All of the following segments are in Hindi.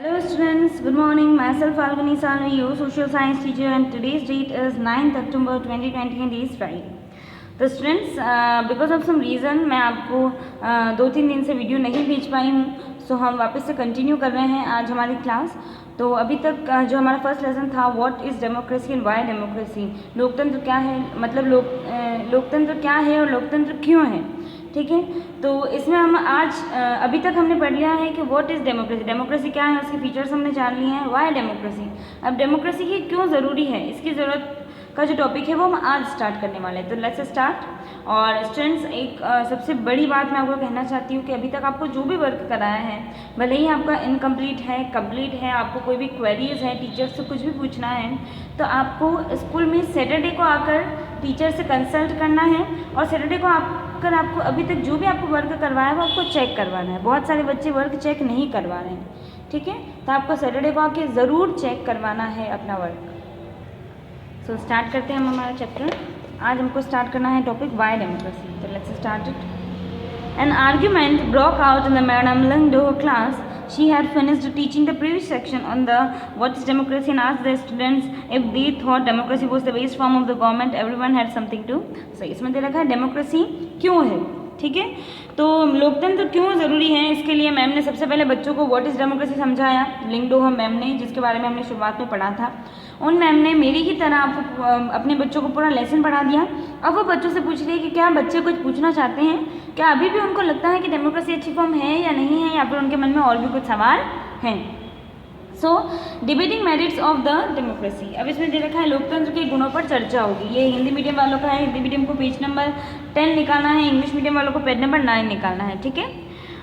Hello students, good morning. Myself Falguni Salvi, your social science teacher, and today's date is 9th October 2020 and it is Friday. तो students because of some reason मैं आपको 2-3 दिन से वीडियो नहीं भेज पाई हूँ, सो हम वापस से कंटिन्यू कर रहे हैं आज हमारी क्लास। तो अभी तक जो हमारा फर्स्ट लेसन था what is democracy and why democracy, लोकतंत्र क्या है, मतलब लोकतंत्र क्या है और लोकतंत्र क्यों है, ठीक है। तो इसमें हम आज अभी तक हमने पढ़ लिया है कि व्हाट इज़ डेमोक्रेसी, डेमोक्रेसी क्या है, उसके फीचर्स हमने जान लिए हैं। व्हाई डेमोक्रेसी, अब डेमोक्रेसी की क्यों ज़रूरी है, इसकी ज़रूरत का जो टॉपिक है वो हम आज स्टार्ट करने वाले हैं। तो लेट्स स्टार्ट। और स्टूडेंट्स एक सबसे बड़ी बात मैं आपको कहना चाहती हूँ कि अभी तक आपको जो भी वर्क कराया है, भले ही आपका इनकम्प्लीट है, कंप्लीट है, आपको कोई भी क्वेरीज है, टीचर से कुछ भी पूछना है, तो आपको स्कूल में सैटरडे को आकर टीचर से कंसल्ट करना है। और सैटरडे को आकर आपको अभी तक जो भी आपको वर्क करवाया है वो आपको चेक करवाना है। बहुत सारे बच्चे वर्क चेक नहीं करवा रहे हैं, ठीक है, तो आपको सैटरडे को आके ज़रूर चेक करवाना है अपना वर्क। सो स्टार्ट करते हैं हम हमारा चैप्टर। आज हमको स्टार्ट करना है टॉपिक वाई डेमोक्रेसी। तो let's start it. An argument broke out in the madam Lyngdoh class. She had finished teaching the previous section on the what is democracy and asked the students if they thought democracy was the base form of the government. Everyone had something to say. इसमें दे रखा है डेमोक्रेसी क्यों है, ठीक है। तो लोकतंत्र क्यों ज़रूरी है, इसके लिए मैम ने सबसे पहले बच्चों को व्हाट इज़ डेमोक्रेसी समझाया, लिंगडो मैम ने, जिसके बारे में हमने शुरुआत में पढ़ा था। उन मैम ने मेरी ही तरह आपको अपने बच्चों को पूरा लेसन पढ़ा दिया। अब वो बच्चों से पूछ रही है कि क्या बच्चे कुछ पूछना चाहते हैं, क्या अभी भी उनको लगता है कि डेमोक्रेसी अच्छी फॉर्म है या नहीं है, या फिर उनके मन में और भी कुछ सवाल हैं। So debating merits of the democracy. अब इसमें दे रखा है लोकतंत्र के गुणों पर चर्चा होगी। ये हिंदी मीडियम वालों का है, हिंदी मीडियम को पेज नंबर 10 निकालना है, इंग्लिश मीडियम वालों को पेज नंबर 9 निकालना है, ठीक है।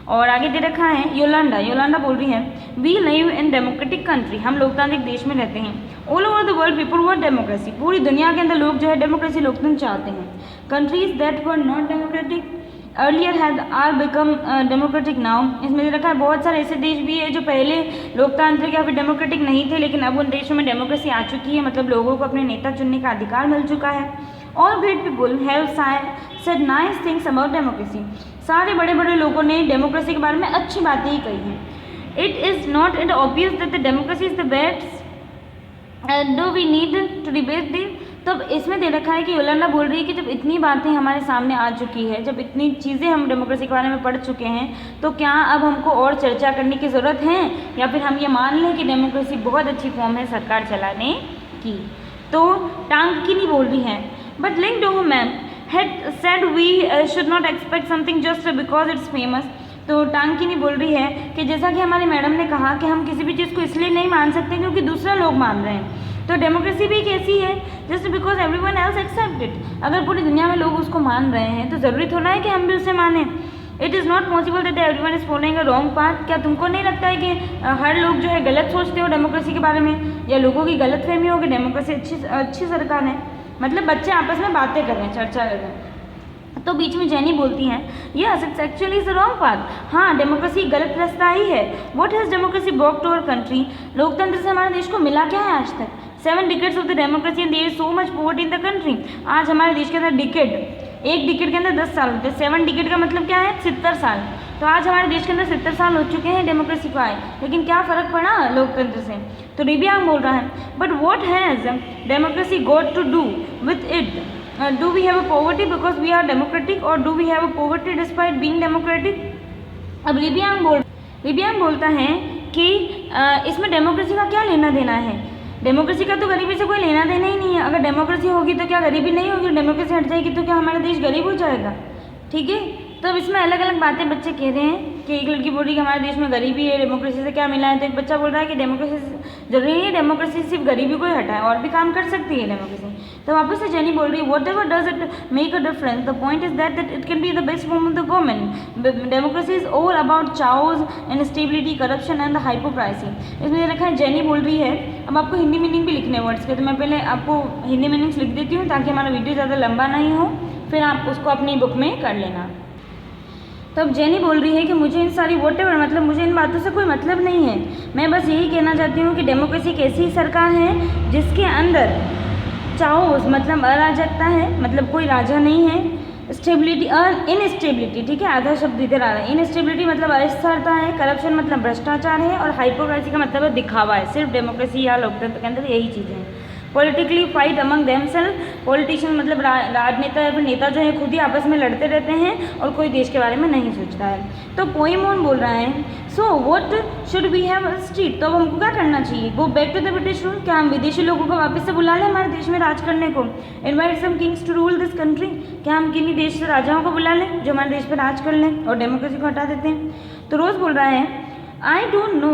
और आगे दे रखा है योलांडा बोल रही है we live in democratic country, हम लोकतांत्रिक देश में रहते हैं। All over the world people want democracy, पूरी दुनिया के अंदर लोग जो है डेमोक्रेसी लोकतंत्र चाहते हैं। Countries that were not democratic earlier had are become democratic now. इसमें दे रखा है बहुत सारे ऐसे देश भी है जो पहले लोकतांत्रिक या फिर डेमोक्रेटिक नहीं थे, लेकिन अब उन देशों में डेमोक्रेसी आ चुकी है, मतलब लोगों को अपने नेता चुनने का अधिकार मिल चुका है। All great people have said nice things about democracy, सारे बड़े बड़े लोगों ने डेमोक्रेसी के बारे में अच्छी बातें ही कही हैं। It is not it obvious that the democracy is the best, do we need to debate this. तो इसमें दे रखा है कि योलांडा बोल रही है कि जब इतनी बातें हमारे सामने आ चुकी है, जब इतनी चीज़ें हम डेमोक्रेसी के बारे में पढ़ चुके हैं, तो क्या अब हमको और चर्चा करने की ज़रूरत है, या फिर हम ये मान लें कि डेमोक्रेसी बहुत अच्छी फॉर्म है सरकार चलाने की। तो टांगकिनी बोल रही है but Lyngdoh ma'am had said we should not expect something just because it's famous. तो टांगकिनी बोल रही है कि जैसा कि हमारे मैडम ने कहा कि हम किसी भी चीज़ को इसलिए नहीं मान सकते क्योंकि दूसरा लोग मान रहे हैं। तो डेमोक्रेसी भी एक ऐसी है just because everyone else except it, अगर पूरी दुनिया में लोग उसको मान रहे हैं तो ज़रूरी थोड़ा है कि हम भी उसे मानें। It is not possible that everyone is following a wrong path. क्या तुमको नहीं लगता है कि हर लोग जो है गलत सोचते हो डेमोक्रेसी के बारे में, या लोगों की गलत फहमी हो कि डेमोक्रेसी अच्छी सरकार है, मतलब बच्चे आपस में बातें कर रहे हैं, चर्चा कर रहे हैं। तो बीच में जेनी बोलती हैं yes it's actually is wrong path, हाँ डेमोक्रेसी गलत रास्ता ही है। What has democracy brought to our country, लोकतंत्र से हमारे देश को मिला क्या है आज तक। 7 decades of the democracy and there is so much poverty in the country. आज हमारे देश के अंदर डिकेड, एक डिकेड के अंदर 10 साल होते हैं, 7 डिकेड का मतलब क्या है 70 साल। तो आज हमारे देश के अंदर 70 साल हो चुके हैं डेमोक्रेसी को आए, लेकिन क्या फ़र्क पड़ा लोकतंत्र से। तो रिबियांग बोल रहा है but what has democracy got to do with it, do we have a poverty because we are democratic or do we have a poverty despite being democratic। अब रिबियांग बोलता है कि इसमें डेमोक्रेसी का क्या लेना देना है, डेमोक्रेसी का तो गरीबी से कोई लेना देना ही नहीं है। अगर डेमोक्रेसी होगी तो क्या गरीबी नहीं होगी, डेमोक्रेसी हट जाएगी तो क्या हमारा देश गरीब हो जाएगा, ठीक है। तो अब इसमें अलग अलग बातें बच्चे कह रहे हैं कि एक लड़की बोल रही है कि हमारे देश में गरीबी है, डेमोक्रेसी से क्या मिला है, तो एक बच्चा बोल रहा है कि डेमोक्रेसी जरूरी नहीं है डेमोक्रेसी सिर्फ गरीबी को ही हटाए, और भी काम कर सकती है डेमोक्रेसी। तो वापस से जेनी बोल रही है whatever does it make a difference, the point is that it can be the best form of the government. Democracy is all about chaos instability corruption and the hypocrisy. इसमें रखा है जेनी बोल रही है। अब आपको हिंदी मीनिंग भी लिखने वर्ड्स के, तो मैं पहले आपको हिंदी मीनिंग्स लिख देती हूँ ताकि हमारा वीडियो ज़्यादा लंबा नहीं हो, फिर आप उसको अपनी बुक में कर लेना। तो अब जेनी बोल रही है कि मुझे इन सारी वॉटेवर मतलब मुझे इन बातों से कोई मतलब नहीं है, मैं बस यही कहना चाहती हूँ कि डेमोक्रेसी एक ऐसी सरकार है जिसके अंदर चाओस मतलब अराजकता है, मतलब कोई राजा नहीं है, स्टेबिलिटी इनस्टेबिलिटी, ठीक है, आधा शब्द इधर आ रहा है। इनस्टेबिलिटी मतलब अस्थिरता है, करप्शन मतलब भ्रष्टाचार है, और हाइपोक्रेसी का मतलब है दिखावा है। सिर्फ डेमोक्रेसी या लोकतंत्र के अंदर यही चीज़ें हैं। Politically fight among themselves, politician मतलब राजनेता या फिर नेता जो है खुद ही आपस में लड़ते रहते हैं और कोई देश के बारे में नहीं सोचता है। तो पोएमोन बोल रहा है, so what should we have स्ट्रीट, तो अब हमको क्या करना चाहिए? Go back to the British rule, क्या हम विदेशी लोगों को वापस से बुला लें हमारे देश में राज करने को? Invite some kings to rule this country, क्या हम किन्हीं देश से राजाओं को बुला लें जो हमारे देश पर राज कर लें और डेमोक्रेसी को हटा देते हैं? तो रोज़ बोल रहा है, आई डोंट नो,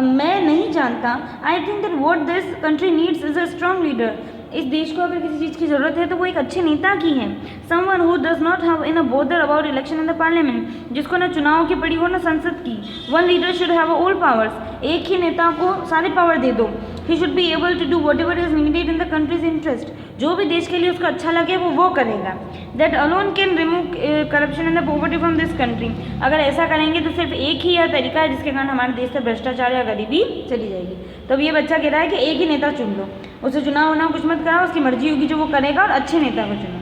मैं नहीं जानता, I think that what this country needs is a strong leader, इस देश को अगर किसी चीज़ की ज़रूरत है तो वो एक अच्छे नेता की है। Someone who does not have in a bother about election in the parliament, जिसको ना चुनाव की पड़ी हो ना संसद की। One leader should have all powers, एक ही नेता को सारे पावर दे दो। He should be able to do whatever is needed in the country's interest, जो भी देश के लिए उसको अच्छा लगे वो करेगा। That alone can remove corruption and the poverty from this country, अगर ऐसा करेंगे तो सिर्फ एक ही यह तरीका है जिसके कारण हमारे देश से भ्रष्टाचार या गरीबी चली जाएगी। तो ये बच्चा कह रहा है कि एक ही नेता चुन लो, उसे चुनाव होना कुछ मत कराओ, उसकी मर्जी होगी जो वो करेगा, और अच्छे नेता को चुनो।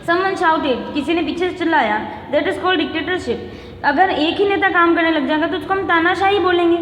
समवन शाउटेड, किसी ने पीछे से चिल्लाया, दैट इज कॉल्ड डिक्टेटरशिप, अगर एक ही नेता काम करने लग जाएगा तो उसको हम तानाशाही बोलेंगे,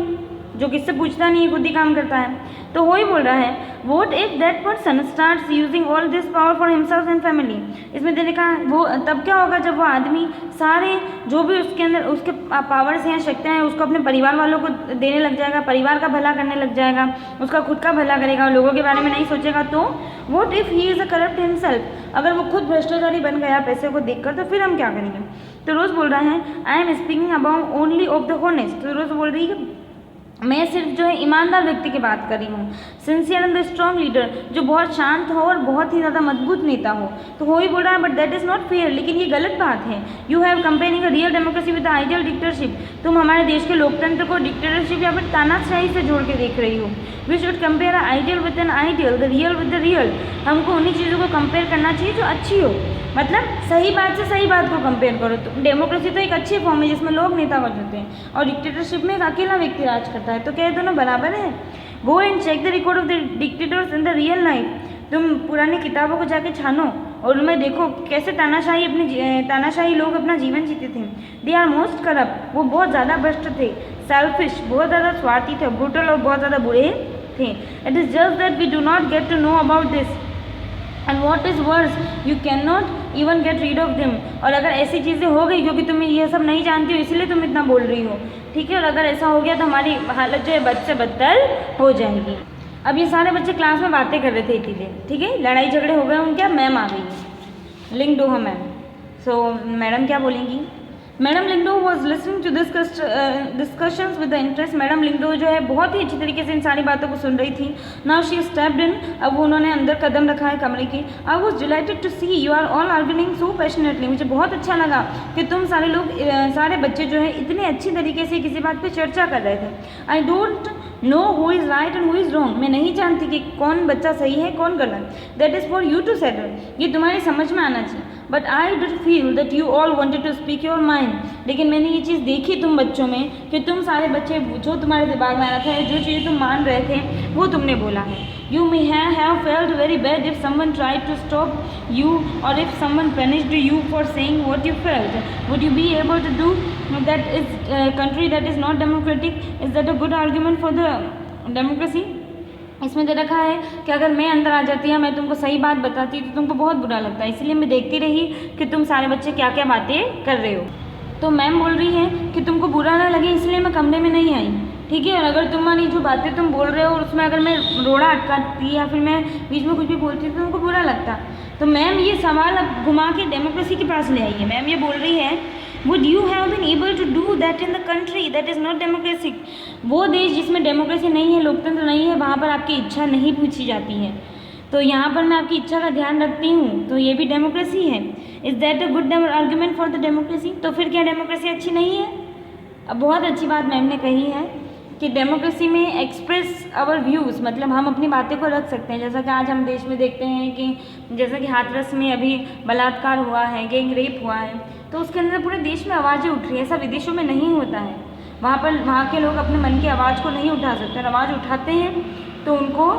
जो किससे पूछता नहीं है खुद ही काम करता है। तो वो ही बोल रहा है, what if that person starts using all this power for himself and family, इसमें देने का वो तब क्या होगा जब वो आदमी सारे जो भी उसके अंदर उसके पावर्स हैं, शक्तियाँ हैं, उसको अपने परिवार वालों को देने लग जाएगा, परिवार का भला करने लग जाएगा, उसका खुद का भला करेगा, लोगों के बारे में नहीं सोचेगा। तो what if he is a corrupt himself, अगर वो खुद भ्रष्टाचारी बन गया पैसे को देखकर, तो फिर हम क्या करेंगे? तो रोज़ बोल रहा है, I am speaking about only of the honest, तो रोज़ बोल रही है मैं सिर्फ जो है ईमानदार व्यक्ति की बात कर रही हूँ। Sincere and the strong leader, जो बहुत शांत हो और बहुत ही ज़्यादा मजबूत नेता हो। तो वो ही बोल रहा है, but that is not fair, लेकिन ये गलत बात है। You have comparing a real democracy with ideal dictatorship, तुम हमारे देश के लोकतंत्र को डिक्टेटरशिप या फिर तानाशाही से जोड़ के देख रही हो। We should compare a ideal with an ideal, the real with the real, हमको उन्हीं चीज़ों को कंपेयर करना चाहिए जो अच्छी हो, मतलब सही बात से सही बात को कंपेयर करो। तो डेमोक्रेसी तो एक अच्छी फॉर्म है जिसमें लोग नेता बन जाते हैं, और डिक्टेटरशिप में एक अकेला व्यक्ति राज करता है। तो क्या दोनों बराबर है? Go and check the record of the dictators in the real life, तुम पुरानी किताबों को जाके छानो और उनमें देखो कैसे तानाशाही लोग अपना जीवन जीते थे। दे आर मोस्ट करप्ट, वो बहुत ज़्यादा भ्रष्ट थे, सेल्फिश, बहुत ज़्यादा स्वार्थी थे, ब्रूटल और बहुत ज़्यादा बुरे थे। It is just that we do not get to know about this, and what is worse you can not even get rid of them, और अगर ऐसी चीज़ें हो गई क्योंकि तुम ये सब नहीं जानती हो इसलिए तुम इतना बोल रही हो, ठीक है, और अगर ऐसा हो गया तो हमारी हालत जो है बद से बदतर हो जाएगी। अब ये सारे बच्चे क्लास में बातें कर रहे थे इसीलिए, ठीक है, लड़ाई झगड़े हो गए उनके, मैम आ गई, लिंगडोह मैम। सो मैडम क्या बोलेंगी? Madam Lyngdoh was listening to discussions with the interest, madam Lyngdoh जो है बहुत ही अच्छी तरीके से इन सारी बातों को सुन रही थी। नाउ शी स्टेप्ड इन, अब उन्होंने अंदर कदम रखा है कमरे के। I was delighted to see you are all arguing so passionately, मुझे बहुत अच्छा लगा कि तुम सारे लोग सारे बच्चे जो है इतने अच्छी तरीके से किसी बात पर चर्चा कर रहे थे। I don't know who is right and who is wrong, मैं नहीं जानती कि कौन बच्चा सही है कौन गलत, that is for you to settle, ये तुम्हारी समझ में आना चाहिए। But I did feel that you all wanted to speak your mind, लेकिन मैंने ये चीज़ देखी तुम बच्चों में कि तुम सारे बच्चे जो तुम्हारे दिमाग में आ रहा था, जो चीज़ें तुम मान रहे थे वो तुमने बोला है। You may have felt very bad if someone tried to stop you or if someone punished you for saying what you felt. Would you be able to do that is a country that is not democratic? Is that a good argument for the democracy? इसमें दे रखा है कि अगर मैं अंदर आ जाती या मैं तुमको सही बात बताती तो तुमको बहुत बुरा लगता है, इसलिए मैं देखती रही कि तुम सारे बच्चे क्या क्या बातें कर रहे हो। तो मैम बोल रही है कि तुमको बुरा ना लगे इसलिए मैं कमरे में नहीं आई, ठीक है, और अगर तुम्हारी जो बातें तुम बोल रहे हो उसमें अगर मैं रोड़ा अटकाती या फिर मैं बीच में कुछ भी बोलती तो तुमको बुरा लगता। तो मैम ये सवाल अब घुमा के डेमोक्रेसी के पास ले आई है। मैम ये बोल रही है, would you have been able to do that in the country that is not democratic, वो देश जिसमें डेमोक्रेसी नहीं है, लोकतंत्र नहीं है, वहाँ पर आपकी इच्छा नहीं पूछी जाती है। तो यहाँ पर मैं आपकी इच्छा का ध्यान रखती हूँ, तो ये भी डेमोक्रेसी है। Is that a good argument for the democracy? तो फिर क्या डेमोक्रेसी अच्छी नहीं है? अब बहुत अच्छी बात मैम ने कही है कि डेमोक्रेसी में एक्सप्रेस आवर व्यूज़, मतलब हम अपनी बातें को रख सकते हैं। जैसा कि आज हम देश में देखते हैं कि जैसा कि हाथरस में अभी बलात्कार हुआ है, गैंग रेप हुआ है, तो उसके अंदर पूरे देश में आवाज़ें उठ रही है। ऐसा विदेशों में नहीं होता है, वहाँ के लोग अपने मन की आवाज़ को नहीं उठा सकते, आवाज़ उठाते हैं तो उनको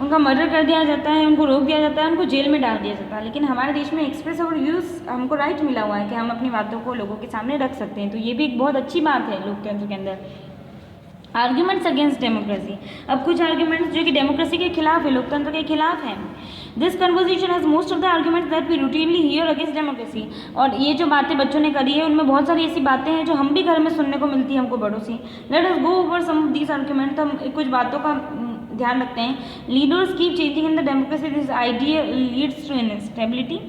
उनका मर्डर कर दिया जाता है, उनको रोक दिया जाता है, उनको जेल में डाल दिया जाता है। लेकिन हमारे देश में एक्सप्रेस और यूज़ हमको राइट मिला हुआ है कि हम अपनी बातों को लोगों के सामने रख सकते हैं। तो ये भी एक बहुत अच्छी बात है लोकतंत्र के अंदर। Arguments against democracy. अब कुछ आर्ग्यूमेंट्स जो कि डेमोक्रेसी के खिलाफ है, लोकतंत्र के खिलाफ है। This conversation has most of the arguments that we routinely hear against democracy. और ये जो बातें बच्चों ने करी है उनमें बहुत सारी ऐसी बातें हैं जो हम भी घर में सुनने को मिलती है हमको बड़ों से। Let us go over some of these argument. हम कुछ बातों का ध्यान रखते हैं। Leaders keep changing in the democracy, this idea leads to instability.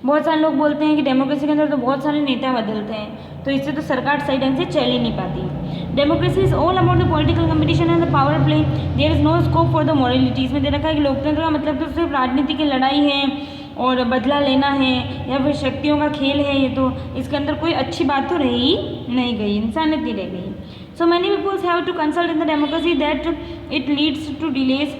बहुत सारे लोग बोलते हैं कि डेमोक्रेसी के अंदर तो बहुत सारे नेता बदलते हैं, तो इससे तो सरकार सही ढंग से चल ही नहीं पाती। Democracy is all about the political competition and the power play, there is no scope for the morality. इसमें दे रखा है कि लोकतंत्र का मतलब तो सिर्फ राजनीति की लड़ाई है और बदला लेना है या फिर शक्तियों का खेल है। ये तो इसके अंदर कोई अच्छी बात तो रह ही नहीं गई, इंसानियत नहीं रह गई। So many peoples have to consult in the democracy that it leads to delays.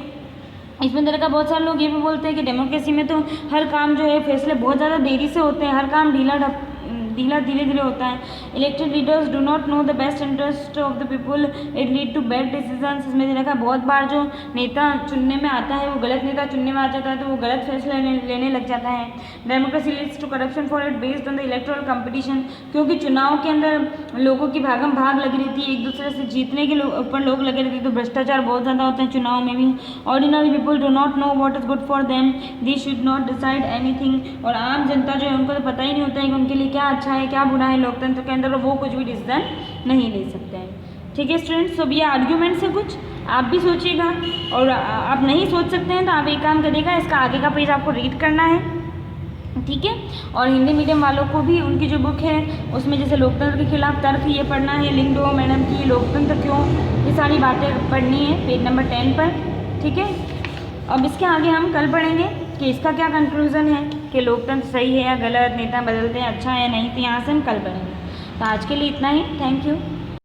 इसमें तरह का बहुत सारे लोग ये भी बोलते हैं कि डेमोक्रेसी में तो हर काम जो है फैसले बहुत ज़्यादा देरी से होते हैं, हर काम ढीला धीरे धीरे होता है। Elected leaders do not know the best interest of the people, it lead to bad decisions. इसमें दे रखा बहुत बार जो नेता चुनने में आता है वो गलत नेता चुनने में आ जाता है, तो वो गलत फैसले लेने लग जाता है। Democracy leads to corruption for it based on the electoral competition, क्योंकि चुनाव के अंदर लोगों की भागम भाग लगी रहती है, एक दूसरे से जीतने के ऊपर लोग लगे रहते हैं, तो भ्रष्टाचार बहुत ज़्यादा होता है चुनाव में भी। Ordinary people do not know what is good for them, they should not decide anything. और आम जनता जो है उनको तो पता ही नहीं होता है कि उनके लिए क्या अच्छा है क्या बुरा है लोकतंत्र के अंदर, वो कुछ भी डिसीजन नहीं ले सकते हैं। ठीक है स्टूडेंट्स, तो ये आर्ग्यूमेंट्स है कुछ, आप भी सोचिएगा। और आप नहीं सोच सकते हैं तो आप एक काम करिएगा, इसका आगे का पेज आपको रीड करना है, ठीक है। और हिंदी मीडियम वालों को भी उनकी जो बुक है उसमें जैसे लोकतंत्र के खिलाफ तर्क ये पढ़ना है, लिंगडो मैडम की लोकतंत्र क्यों, ये सारी बातें पढ़नी है पेज नंबर 10 पर, ठीक है। अब इसके आगे हम कल पढ़ेंगे कि इसका क्या कंक्लूज़न है कि लोकतंत्र सही है या गलत, नेता बदलते हैं अच्छा है या नहीं, तो यहाँ से हम कल पढ़ेंगे। तो आज के लिए इतना ही, थैंक यू।